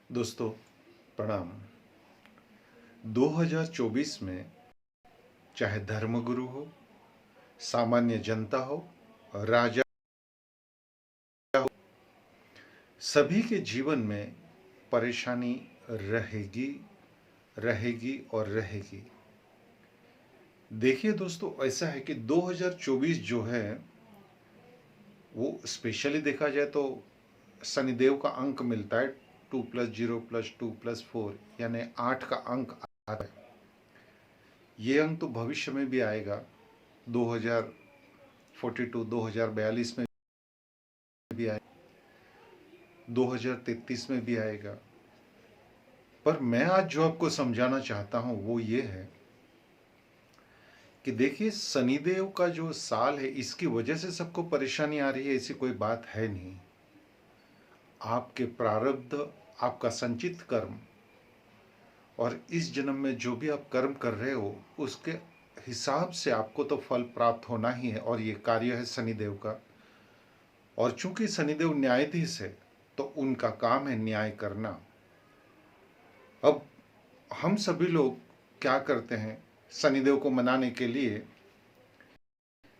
दोस्तों प्रणाम। 2024 में चाहे धर्मगुरु हो, सामान्य जनता हो, राजा हो, सभी के जीवन में परेशानी रहेगी रहेगी और रहेगी। देखिए दोस्तों, ऐसा है कि 2024 जो है वो स्पेशली देखा जाए तो शनिदेव का अंक मिलता है 2+0+2+4 यानी 8 का अंक आता है। ये अंक तो भविष्य में भी आएगा, 2042 2042 में भी आएगा, 2033 में भी आएगा। पर मैं आज जो आपको समझाना चाहता हूं वो ये है कि देखिए, शनिदेव का जो साल है इसकी वजह से सबको परेशानी आ रही है, ऐसी कोई बात है नहीं। आपके प्रारब्ध, आपका संचित कर्म और इस जन्म में जो भी आप कर्म कर रहे हो उसके हिसाब से आपको तो फल प्राप्त होना ही है। और ये कार्य है शनिदेव का। और चूंकि शनिदेव न्यायाधीश है तो उनका काम है न्याय करना। अब हम सभी लोग क्या करते हैं, शनिदेव को मनाने के लिए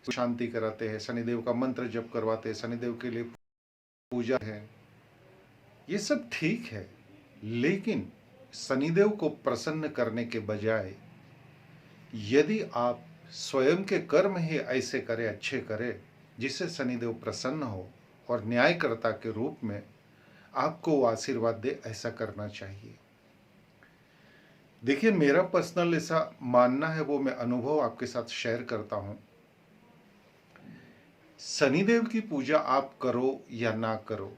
शांति कराते हैं, शनिदेव का मंत्र जप करवाते हैं, शनिदेव के लिए पूजा है। ये सब ठीक है, लेकिन शनिदेव को प्रसन्न करने के बजाय यदि आप स्वयं के कर्म ही ऐसे करें, अच्छे करें जिससे शनिदेव प्रसन्न हो और न्यायकर्ता के रूप में आपको वो आशीर्वाद दे, ऐसा करना चाहिए। देखिए, मेरा पर्सनल ऐसा मानना है, वो मैं अनुभव आपके साथ शेयर करता हूं। शनिदेव की पूजा आप करो या ना करो,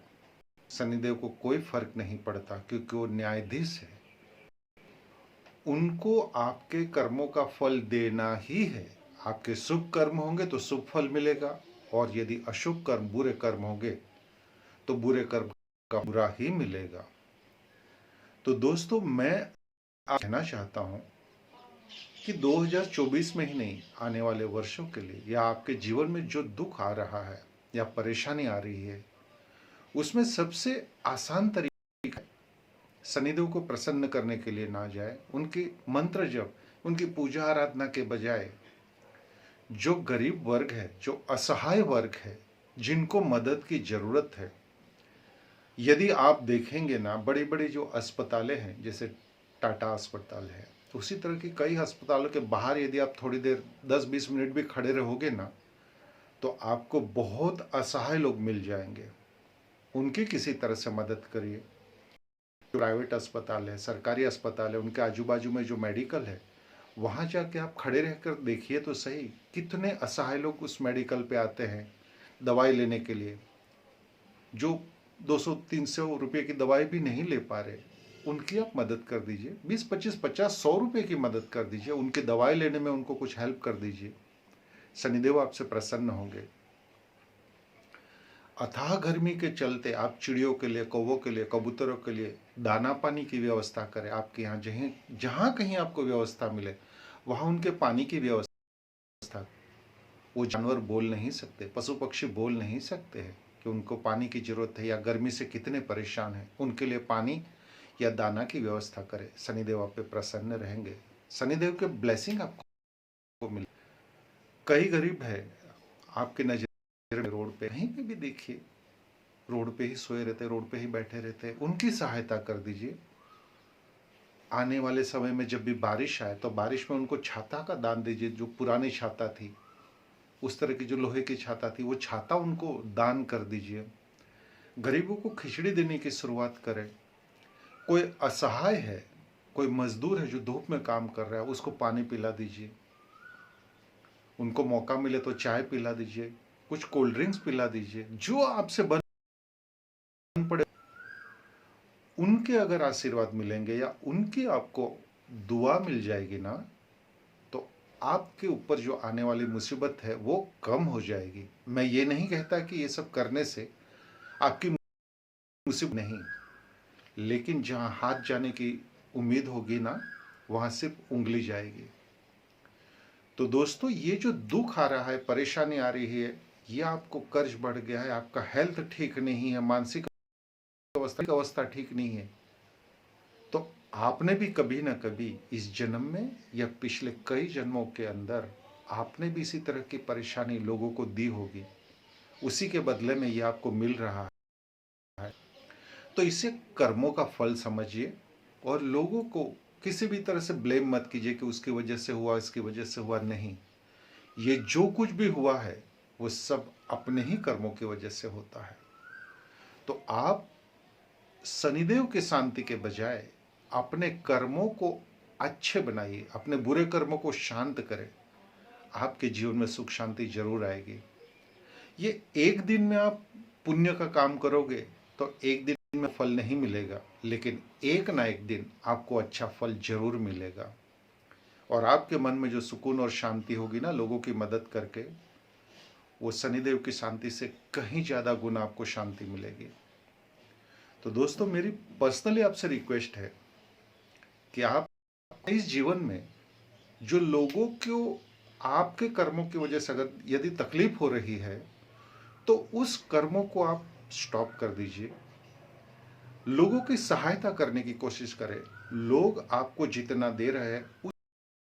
शनिदेव को कोई फर्क नहीं पड़ता, क्योंकि वो न्यायाधीश है। उनको आपके कर्मों का फल देना ही है। आपके शुभ कर्म होंगे तो शुभ फल मिलेगा, और यदि अशुभ कर्म, बुरे कर्म होंगे तो बुरे कर्म का बुरा ही मिलेगा। तो दोस्तों, मैं कहना चाहता हूं कि 2024 में ही नहीं, आने वाले वर्षों के लिए, या आपके जीवन में जो दुख आ रहा है या परेशानी आ रही है, उसमें सबसे आसान तरीका है शनिदेव को प्रसन्न करने के लिए ना जाए, उनकी मंत्र जप, उनकी पूजा आराधना के बजाय जो गरीब वर्ग है, जो असहाय वर्ग है, जिनको मदद की जरूरत है, यदि आप देखेंगे ना, बड़ी बड़ी जो अस्पतालें हैं, जैसे टाटा अस्पताल है, उसी तरह की कई अस्पतालों के बाहर यदि आप थोड़ी देर 10-20 मिनट भी खड़े रहोगे ना, तो आपको बहुत असहाय लोग मिल जाएंगे। उनकी किसी तरह से मदद करिए। प्राइवेट अस्पताल है, सरकारी अस्पताल है, उनके आजू बाजू में जो मेडिकल है, वहाँ जाके आप खड़े रहकर देखिए तो सही, कितने असहाय लोग उस मेडिकल पे आते हैं दवाई लेने के लिए, जो 200-300 रुपये की दवाई भी नहीं ले पा रहे। उनकी आप मदद कर दीजिए, 20-25-50-100 रुपये की मदद कर दीजिए, उनकी दवाई लेने में उनको कुछ हेल्प कर दीजिए। शनिदेव आपसे प्रसन्न होंगे। अथाह गर्मी के चलते आप चिड़ियों के लिए, कौवों के लिए, कबूतरों के लिए दाना पानी की व्यवस्था करें। आपके यहाँ जहाँ कहीं आपको व्यवस्था मिले वहाँ उनके पानी की व्यवस्था। वो जानवर बोल नहीं सकते, पशु पक्षी बोल नहीं सकते हैं कि उनको पानी की जरूरत है या गर्मी से कितने परेशान हैं। उनके लिए पानी या दाना की व्यवस्था करें। शनिदेव आप पे प्रसन्न रहेंगे, शनिदेव के ब्लेसिंग आपको मिले। कई गरीब है आपके नजर में, रोड पे कहीं पे भी देखिए, रोड पे ही सोए रहते, रोड पे ही बैठे रहते, उनकी सहायता कर दीजिए। आने वाले समय में जब भी बारिश आए तो बारिश में उनको छाता का दान दीजिए। जो पुरानी छाता थी, उस तरह की जो लोहे की छाता थी, वो छाता उनको दान कर दीजिए। गरीबों को खिचड़ी देने की शुरुआत करें। कोई असहाय है, कोई मजदूर है जो धूप में काम कर रहा है, उसको पानी पिला दीजिए। उनको मौका मिले तो चाय पिला दीजिए, कुछ कोल्ड ड्रिंक्स पिला दीजिए, जो आपसे बन पड़े। उनके अगर आशीर्वाद मिलेंगे या उनकी आपको दुआ मिल जाएगी ना, तो आपके ऊपर जो आने वाली मुसीबत है वो कम हो जाएगी। मैं ये नहीं कहता कि ये सब करने से आपकी मुसीबत नहीं, लेकिन जहां हाथ जाने की उम्मीद होगी ना, वहां सिर्फ उंगली जाएगी। तो दोस्तों, ये जो दुख आ रहा है, परेशानी आ रही है, ये आपको कर्ज बढ़ गया है, आपका हेल्थ ठीक नहीं है, मानसिक अवस्था ठीक नहीं है, तो आपने भी कभी ना कभी इस जन्म में या पिछले कई जन्मों के अंदर आपने भी इसी तरह की परेशानी लोगों को दी होगी, उसी के बदले में ये आपको मिल रहा है। तो इसे कर्मों का फल समझिए और लोगों को किसी भी तरह से ब्लेम मत कीजिए कि उसकी वजह से हुआ, इसकी वजह से हुआ। नहीं, ये जो कुछ भी हुआ है वो सब अपने ही कर्मों की वजह से होता है। तो आप शनिदेव की शांति के बजाय अपने कर्मों को अच्छे बनाइए, अपने बुरे कर्मों को शांत करें। आपके जीवन में सुख शांति जरूर आएगी। ये एक दिन में आप पुण्य का काम करोगे तो एक दिन में फल नहीं मिलेगा, लेकिन एक ना एक दिन आपको अच्छा फल जरूर मिलेगा। और आपके मन में जो सुकून और शांति होगी ना लोगों की मदद करके, वो शनिदेव की शांति से कहीं ज़्यादा गुना आपको शांति मिलेगी। तो दोस्तों, मेरी पर्सनली आपसे रिक्वेस्ट है कि आप इस जीवन में जो लोगों को आपके कर्मों की वजह से अगर यदि तकलीफ हो रही है तो उस कर्मों को आप स्टॉप कर दीजिए। लोगों की सहायता करने की कोशिश करें। लोग आपको जितना दे रहे हैं उस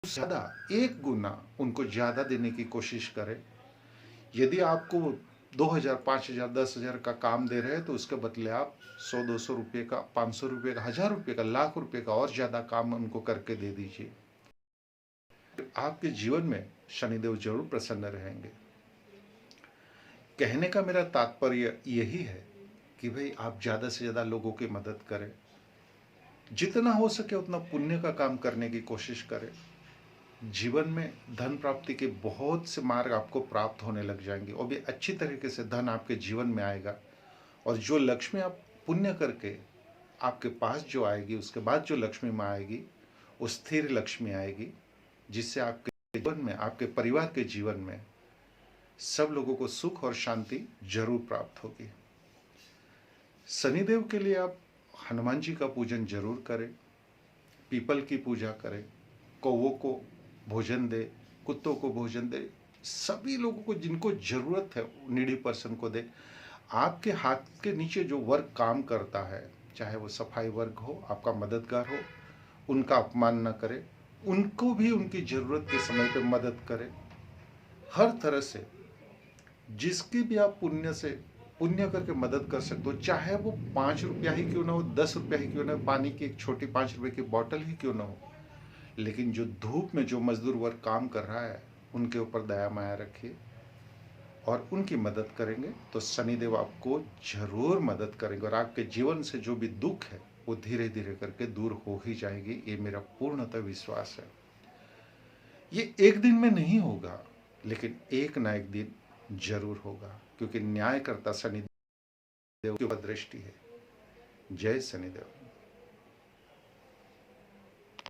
ज़्यादा, एक गुना उनको ज़्यादा देने की कोशिश करें। यदि आपको 2000, 5000, 10,000 का काम दे रहे हैं तो उसके बदले आप 100-200 रुपये का, 500 रुपये का, 1000 रुपये का, लाख रुपये का और ज़्यादा काम उनको करके दे दीजिए। आपके जीवन में शनिदेव जरूर प्रसन्न रहेंगे। कहने का मेरा तात्पर्य यही है कि भाई आप ज़्यादा से ज़्यादा लोगों की मदद करें, जितना हो सके उतना पुण्य का काम करने की कोशिश करें। जीवन में धन प्राप्ति के बहुत से मार्ग आपको प्राप्त होने लग जाएंगे और भी अच्छी तरीके से धन आपके जीवन में आएगा। और जो लक्ष्मी आप पुण्य करके आपके पास जो आएगी, उसके बाद जो लक्ष्मी माँ आएगी वो स्थिर लक्ष्मी आएगी, जिससे आपके जीवन में, आपके परिवार के जीवन में सब लोगों को सुख और शांति जरूर प्राप्त होगी। शनिदेव के लिए आप हनुमान जी का पूजन जरूर करें, पीपल की पूजा करें, कौवों को भोजन दे, कुत्तों को भोजन दे, सभी लोगों को जिनको जरूरत है नीडी पर्सन को दे। आपके हाथ के नीचे जो वर्ग काम करता है, चाहे वो सफाई वर्ग हो, आपका मददगार हो, उनका अपमान न करें, उनको भी उनकी जरूरत के समय पे मदद करें। हर तरह से जिसकी भी आप पुण्य करके मदद कर सकते हो, चाहे वो 5 रुपया ही क्यों ना हो, 10 रुपया ही क्यों ना हो, पानी की एक छोटी 5 रुपए की बॉटल ही क्यों ना हो, लेकिन जो धूप में जो मजदूर वर्ग काम कर रहा है उनके ऊपर दया माया रखिए और उनकी मदद करेंगे तो शनिदेव आपको जरूर मदद करेंगे और आपके जीवन से जो भी दुख है वो धीरे धीरे करके दूर हो ही जाएगी। ये मेरा पूर्णतः विश्वास है। ये एक दिन में नहीं होगा, लेकिन एक ना एक दिन जरूर होगा, क्योंकि न्याय करता शनिदेव की ऊपर दृष्टि है। जय शनिदेव।